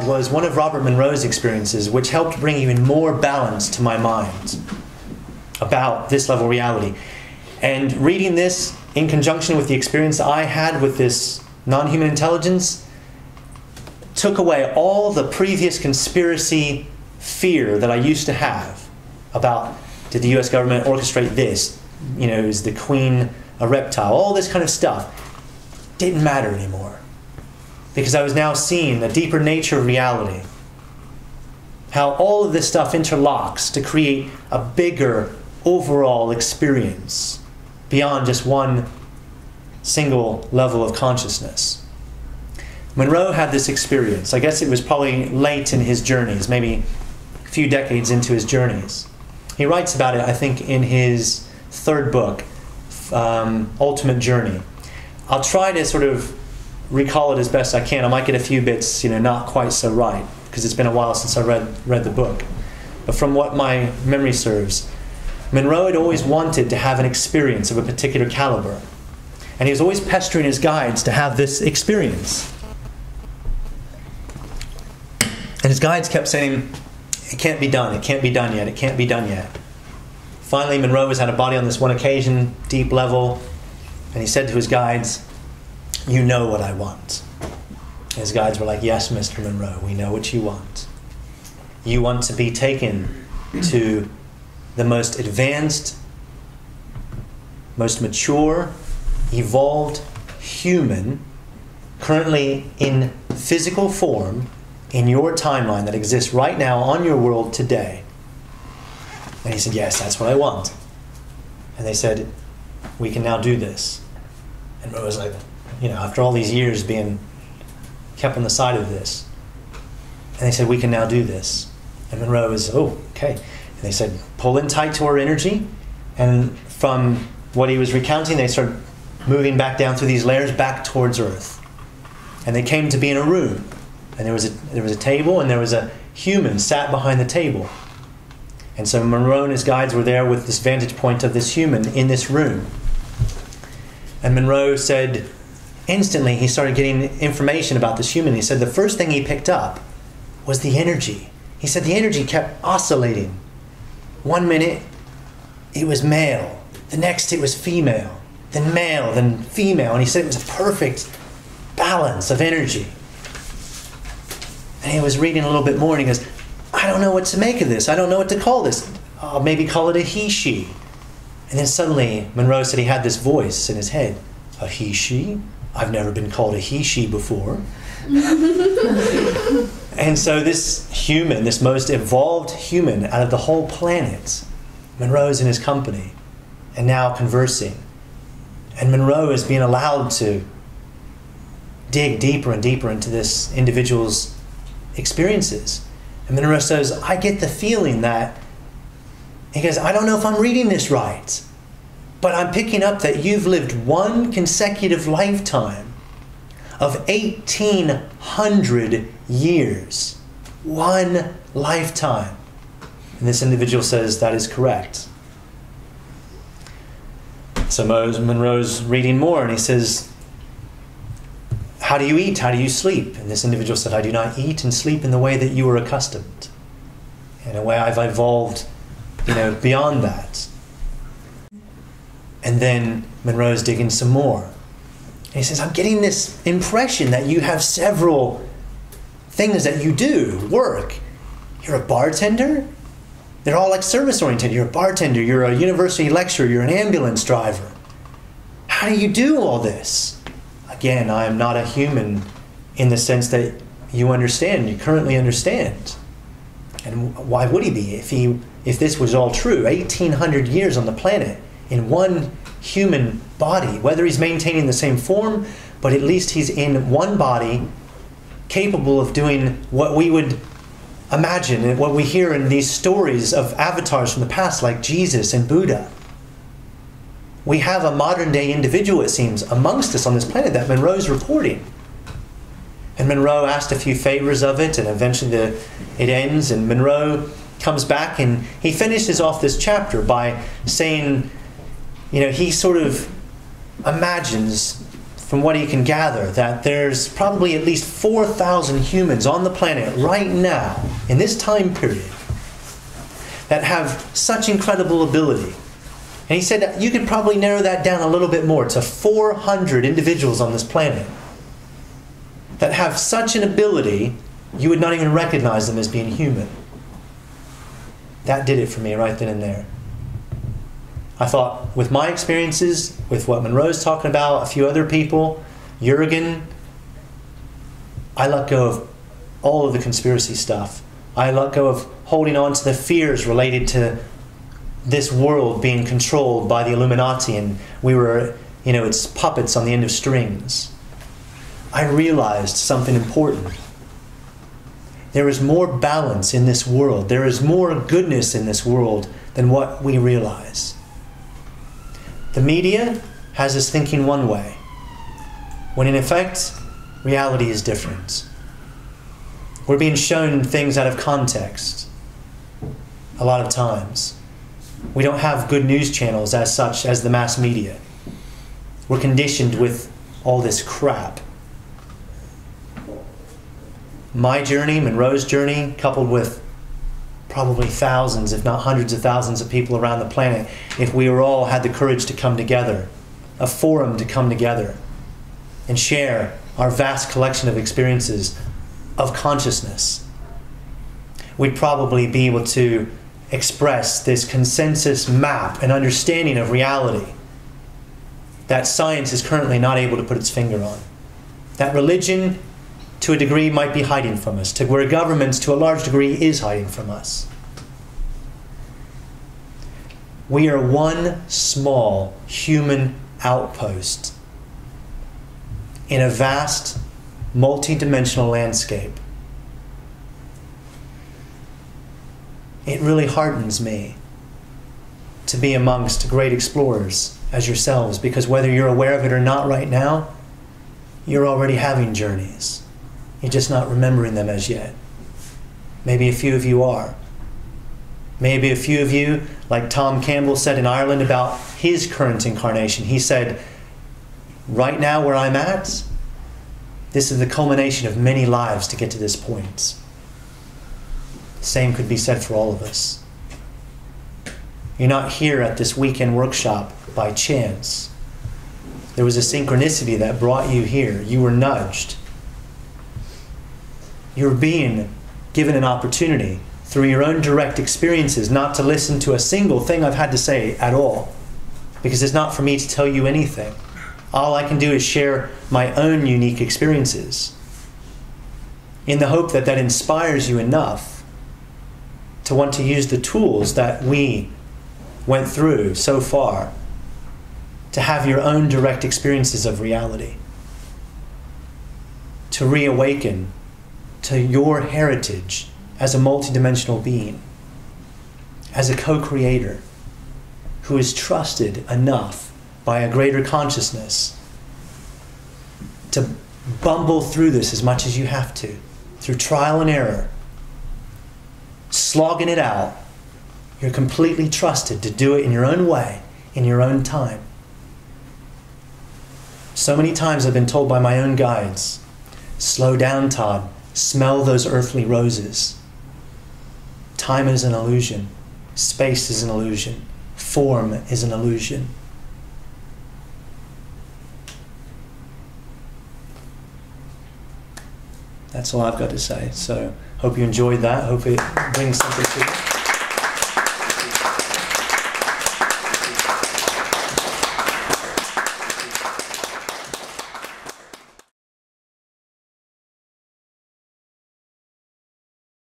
was one of Robert Monroe's experiences, which helped bring even more balance to my mind about this level of reality. And reading this in conjunction with the experience I had with this non-human intelligence took away all the previous conspiracy fear that I used to have about, did the US government orchestrate this? You know, is the Queen a reptile? All this kind of stuff didn't matter anymore, because I was now seeing the deeper nature of reality. How all of this stuff interlocks to create a bigger overall experience beyond just one single level of consciousness. Monroe had this experience. I guess it was probably late in his journeys, maybe a few decades into his journeys. He writes about it, I think, in his third book, Ultimate Journey. I'll try to sort of recall it as best I can. I might get a few bits, not quite so right, because it's been a while since I read the book. But from what my memory serves, Monroe had always wanted to have an experience of a particular caliber. And he was always pestering his guides to have this experience. And his guides kept saying, it can't be done, it can't be done yet, it can't be done yet. Finally, Monroe was out of body on this one occasion, deep level, and he said to his guides, "You know what I want." And his guides were like, "Yes, Mr. Monroe, we know what you want. You want to be taken to the most advanced, most mature, evolved human, currently in physical form, in your timeline that exists right now on your world today." And he said, "Yes, that's what I want." And they said, "We can now do this." And Monroe was like, after all these years being kept on the side of this. And they said, "We can now do this." And Monroe was, "Oh, okay." And they said, "Pull in tight to our energy." And from what he was recounting, they started moving back down through these layers back towards Earth. And they came to be in a room. And there was a table, and there was a human sat behind the table. And so Monroe and his guides were there with this vantage point of this human in this room. And Monroe said, instantly he started getting information about this human. He said the first thing he picked up was the energy. He said the energy kept oscillating. 1 minute it was male, the next it was female, then male, then female. And he said it was a perfect balance of energy. And he was reading a little bit more, and he goes, "I don't know what to make of this. I don't know what to call this. I'll maybe call it a he-she." And then suddenly, Monroe said he had this voice in his head. "A he-she? I've never been called a he-she before." And so this human, this most evolved human out of the whole planet, Monroe's in his company, and now conversing. And Monroe is being allowed to dig deeper and deeper into this individual's experiences. And Monroe says, "I get the feeling that," he goes, "I don't know if I'm reading this right, but I'm picking up that you've lived one consecutive lifetime of 1,800 years. One lifetime." And this individual says, "That is correct." So Monroe's reading more, and he says, "How do you eat? How do you sleep?" And this individual said, "I do not eat and sleep in the way that you were accustomed. In a way I've evolved, beyond that." And then Monroe's digging some more. And he says, "I'm getting this impression that you have several things that you do, work. You're a bartender? They're all like service-oriented. You're a bartender, you're a university lecturer, you're an ambulance driver. How do you do all this?" Again, I am not a human in the sense that you currently understand. And why would he be if this was all true? 1,800 years on the planet in one human body, whether he's maintaining the same form, but at least he's in one body capable of doing what we would imagine and what we hear in these stories of avatars from the past like Jesus and Buddha. We have a modern-day individual, it seems, amongst us on this planet that Monroe's reporting. And Monroe asked a few favors of it, and eventually it ends, and Monroe comes back, and he finishes off this chapter by saying, he sort of imagines from what he can gather, that there's probably at least 4,000 humans on the planet right now, in this time period, that have such incredible ability. And he said that you could probably narrow that down a little bit more to 400 individuals on this planet that have such an ability you would not even recognize them as being human. That did it for me right then and there. I thought, with my experiences, with what Monroe's talking about, a few other people, Jurgen, I let go of all of the conspiracy stuff. I let go of holding on to the fears related to this world being controlled by the Illuminati, and we were, it's puppets on the end of strings. I realized something important. There is more balance in this world. There is more goodness in this world than what we realize. The media has us thinking one way, when in effect, reality is different. We're being shown things out of context a lot of times. We don't have good news channels as such as the mass media. We're conditioned with all this crap. My journey, Monroe's journey, coupled with probably thousands, if not hundreds of thousands of people around the planet, if we were all had the courage to come together, a forum to come together and share our vast collection of experiences of consciousness, we'd probably be able to express this consensus map and understanding of reality that science is currently not able to put its finger on. That religion, to a degree, might be hiding from us, to where governments, to a large degree, is hiding from us. We are one small human outpost in a vast, multi-dimensional landscape. It really heartens me to be amongst great explorers as yourselves, because whether you're aware of it or not right now, you're already having journeys. You're just not remembering them as yet. Maybe a few of you are. Maybe a few of you, like Tom Campbell said in Ireland about his current incarnation, he said, right now where I'm at, this is the culmination of many lives to get to this point. The same could be said for all of us. You're not here at this weekend workshop by chance. There was a synchronicity that brought you here. You were nudged. You're being given an opportunity through your own direct experiences not to listen to a single thing I've had to say at all, because it's not for me to tell you anything. All I can do is share my own unique experiences in the hope that that inspires you enough to want to use the tools that we went through so far to have your own direct experiences of reality, to reawaken to your heritage as a multidimensional being, as a co-creator who is trusted enough by a greater consciousness to bumble through this as much as you have to, through trial and error, slogging it out. You're completely trusted to do it in your own way, in your own time. So many times I've been told by my own guides, slow down, Todd, smell those earthly roses. Time is an illusion. Space is an illusion. Form is an illusion. That's all I've got to say. So, hope you enjoyed that. Hope it brings something to you.